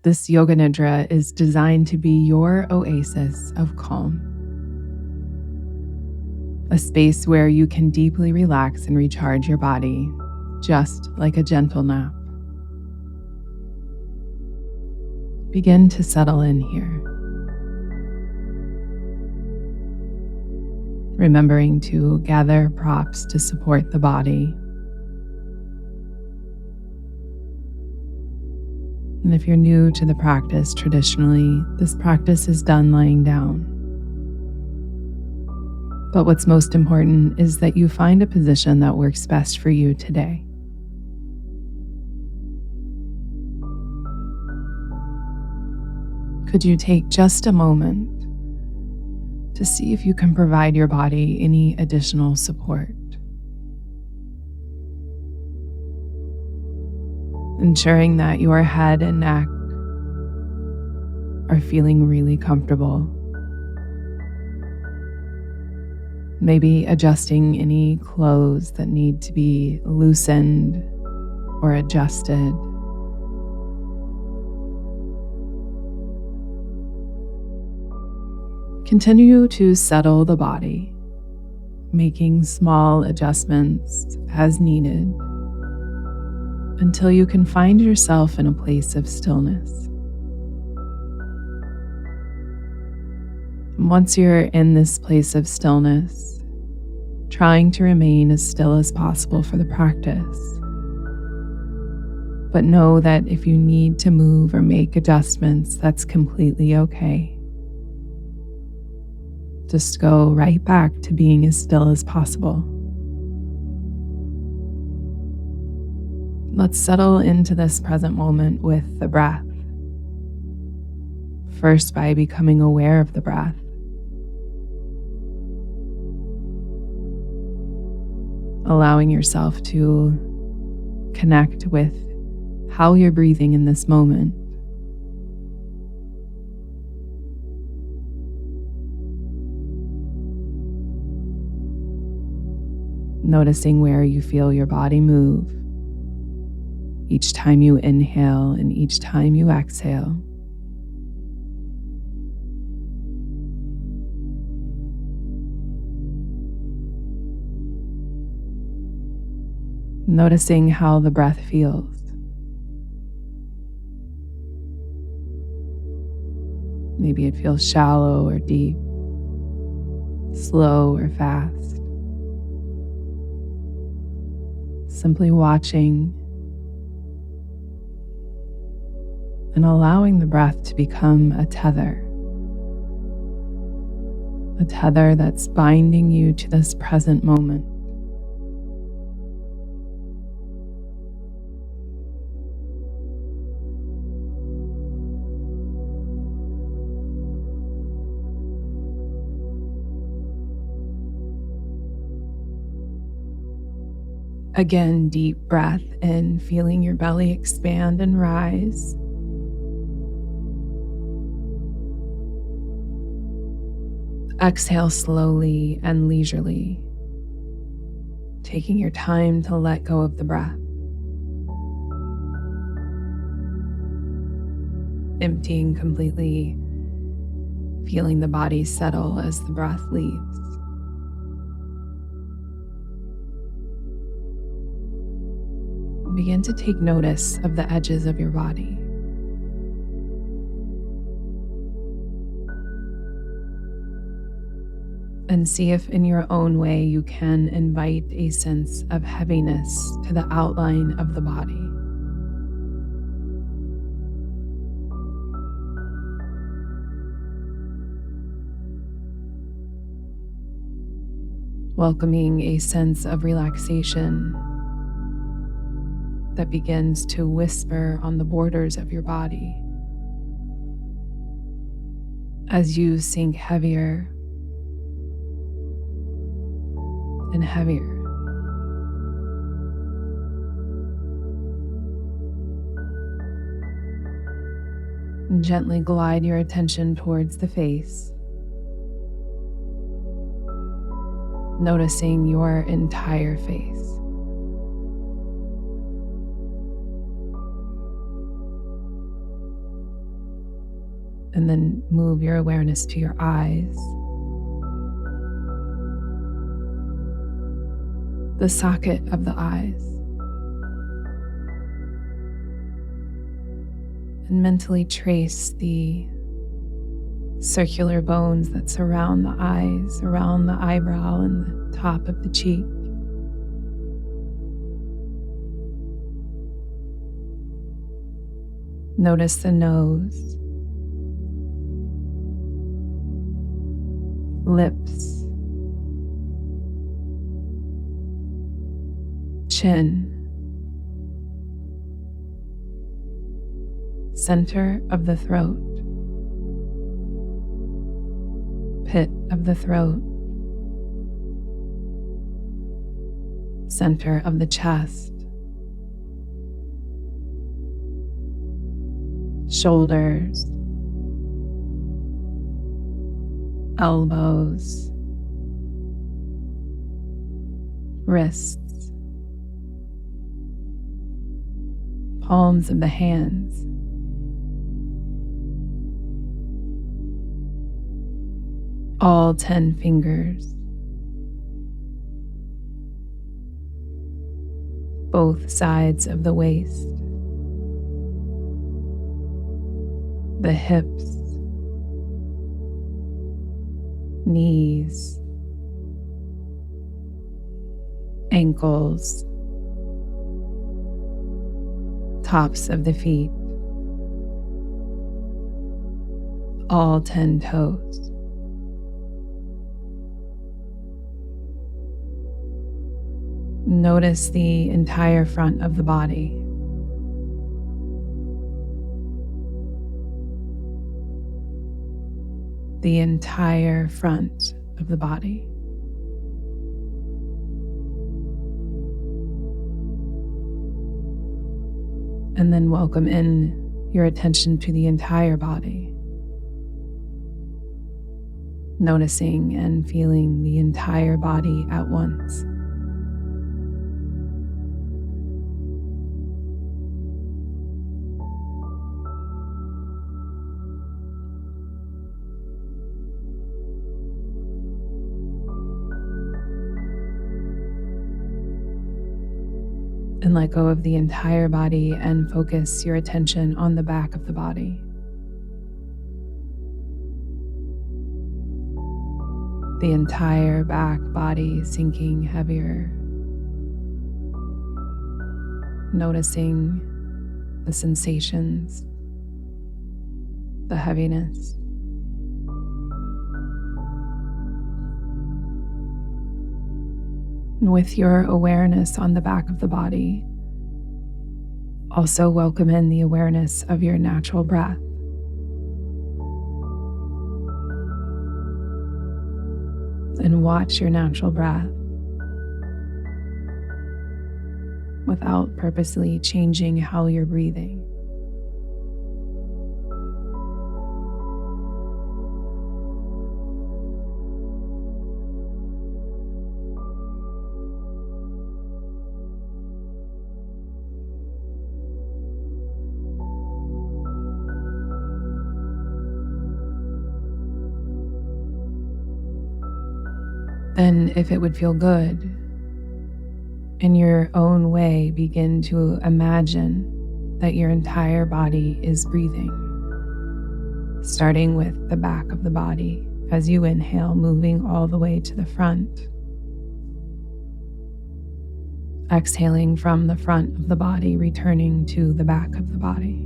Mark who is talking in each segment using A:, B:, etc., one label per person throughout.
A: This Yoga Nidra is designed to be your oasis of calm, a space where you can deeply relax and recharge your body, just like a gentle nap. Begin to settle in here, remembering to gather props to support the body. And if you're new to the practice, traditionally, this practice is done lying down. But what's most important is that you find a position that works best for you today. Could you take just a moment to see if you can provide your body any additional support? Ensuring that your head and neck are feeling really comfortable. Maybe adjusting any clothes that need to be loosened or adjusted. Continue to settle the body, making small adjustments as needed until you can find yourself in a place of stillness. Once you're in this place of stillness, trying to remain as still as possible for the practice. But know that if you need to move or make adjustments, that's completely okay. Just go right back to being as still as possible. Let's settle into this present moment with the breath. First, by becoming aware of the breath. Allowing yourself to connect with how you're breathing in this moment. Noticing where you feel your body move each time you inhale and each time you exhale. Noticing how the breath feels. Maybe it feels shallow or deep, slow or fast. Simply watching and allowing the breath to become a tether that's binding you to this present moment. Again, deep breath in, feeling your belly expand and rise. Exhale slowly and leisurely, taking your time to let go of the breath. Emptying completely, feeling the body settle as the breath leaves. Begin to take notice of the edges of your body. And see if in your own way you can invite a sense of heaviness to the outline of the body. Welcoming a sense of relaxation that begins to whisper on the borders of your body as you sink heavier and heavier. And gently glide your attention towards the face, noticing your entire face. And then move your awareness to your eyes, the socket of the eyes, and mentally trace the circular bones that surround the eyes, around the eyebrow and the top of the cheek. Notice the nose, lips, chin, center of the throat, pit of the throat, center of the chest, shoulders, elbows, wrists, palms of the hands, all 10 fingers, both sides of the waist, the hips, knees, ankles, tops of the feet, all 10 toes. Notice the entire front of the body. The entire front of the body. And then welcome in your attention to the entire body. Noticing and feeling the entire body at once. And let go of the entire body and focus your attention on the back of the body. The entire back body sinking heavier. Noticing the sensations, the heaviness. And with your awareness on the back of the body, also welcome in the awareness of your natural breath. And watch your natural breath without purposely changing how you're breathing. Then, if it would feel good, in your own way, begin to imagine that your entire body is breathing, starting with the back of the body as you inhale, moving all the way to the front. Exhaling from the front of the body, returning to the back of the body.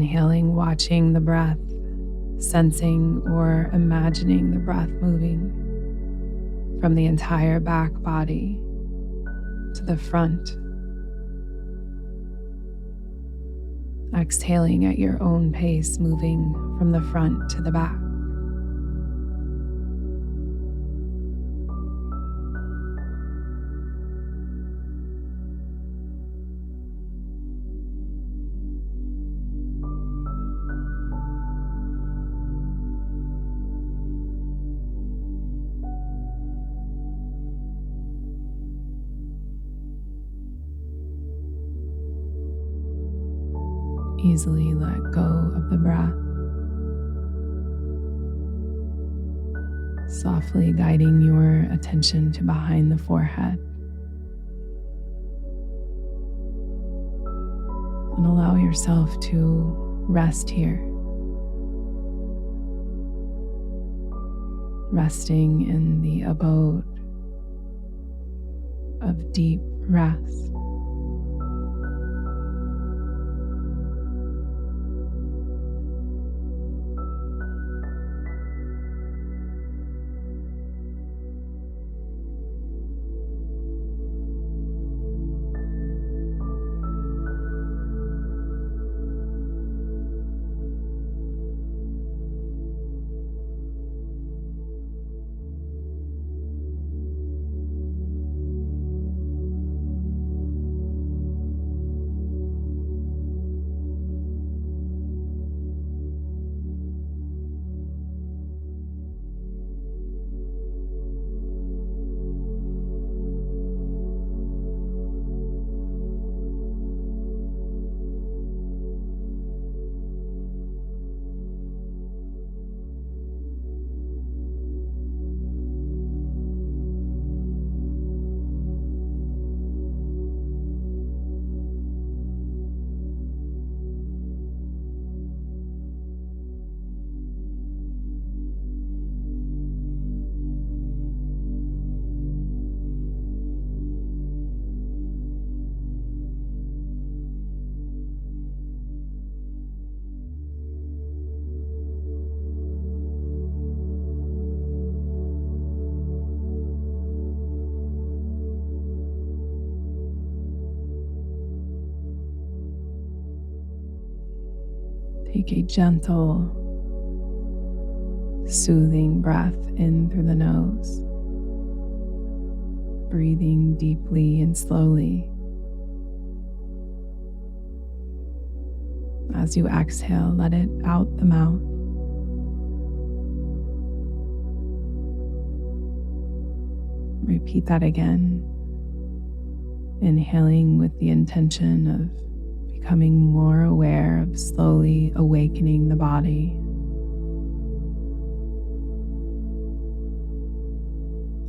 A: Inhaling, watching the breath, sensing or imagining the breath moving from the entire back body to the front. Exhaling at your own pace, moving from the front to the back. Easily let go of the breath, softly guiding your attention to behind the forehead. And allow yourself to rest here, resting in the abode of deep rest. Take a gentle, soothing breath in through the nose, breathing deeply and slowly. As you exhale, let it out the mouth. Repeat that again, inhaling with the intention of becoming more aware of slowly awakening the body.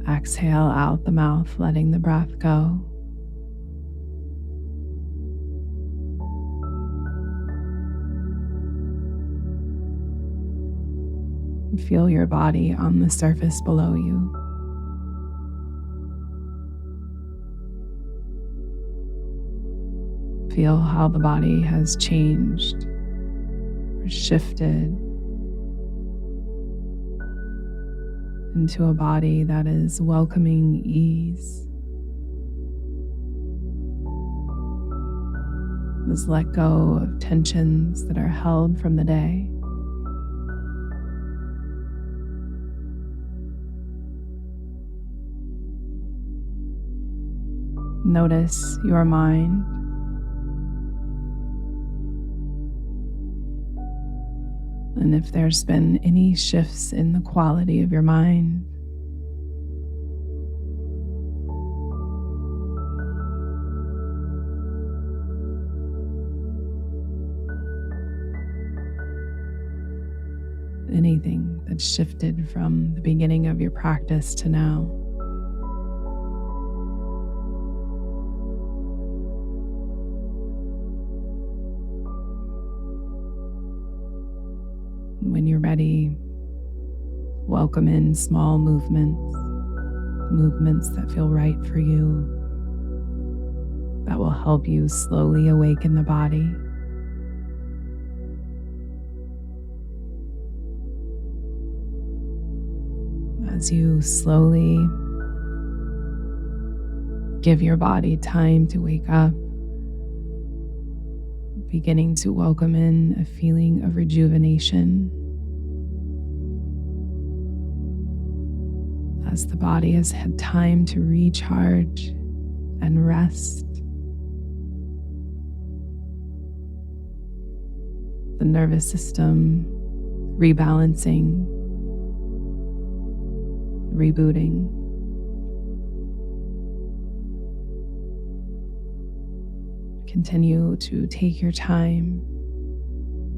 A: Exhale out the mouth, letting the breath go. Feel your body on the surface below you. Feel how the body has changed or shifted into a body that is welcoming ease. Let's let go of tensions that are held from the day. Notice your mind. And if there's been any shifts in the quality of your mind, anything that's shifted from the beginning of your practice to now. When you're ready, welcome in small movements that feel right for you, that will help you slowly awaken the body. as you slowly give your body time to wake up, beginning to welcome in a feeling of rejuvenation as the body has had time to recharge and rest. The nervous system rebalancing, rebooting. Continue to take your time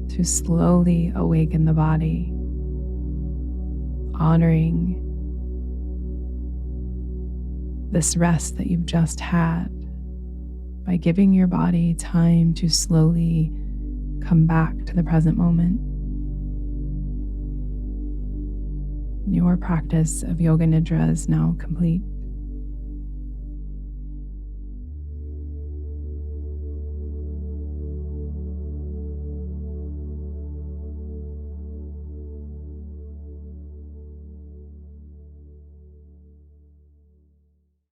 A: to slowly awaken the body, honoring this rest that you've just had by giving your body time to slowly come back to the present moment. Your practice of Yoga Nidra is now complete.